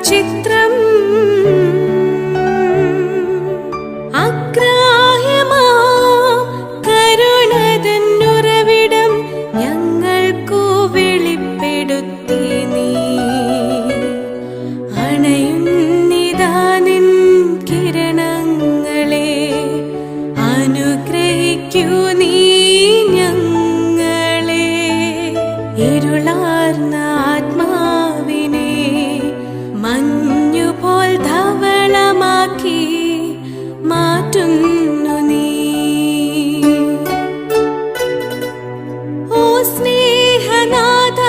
ചിത്രം അഗ്രാഹ്യമാ കരുണതന്നുറവിടം ഞങ്ങൾക്കു വെളിപ്പെടുത്തി നീ അണയുന്നിതാ നിൻ കിരണങ്ങളെ അനുഗ്രഹിക്കൂ നീ ഞങ്ങളെ ഇരുളാർന്ന ആത്മാവിനെ മഞ്ഞുപോൽ ധവളമാക്കി മാറ്റുന്നു നീ. ഓ സ്നേഹനാഥ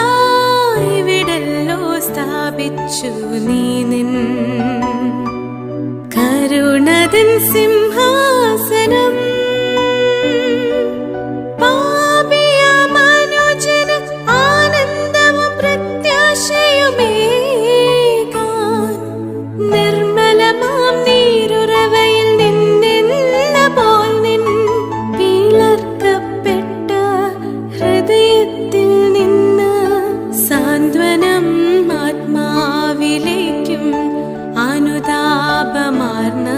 ഇവിടല്ലോ സ്ഥാപിച്ചു നീ നിൻ കരുണതൻ സിംഹാസനം. പാപിയ മനുജന് ആനന്ദവും പ്രത്യാശയുമേകാൻ നിർമ്മലമാം നീരുറവയിൽ നിന്നെന്ന പോൽ നിൻ പിളർക്കപ്പെട്ട ഹൃദയത്തിൽ നിന്ന് സാന്ത്വനം ആത്മാവിലേക്കും അനുതാപമാർന്ന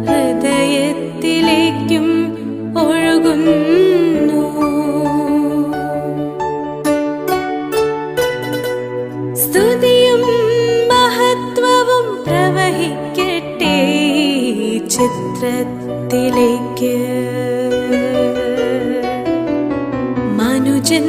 ഹൃദയത്തിലേക്കും ഒഴുകുന്നു. സ്തുതിയും മഹത്വവും പ്രവഹിക്കട്ടെ ചിത്രത്തിലേക്ക്. മനുജൻ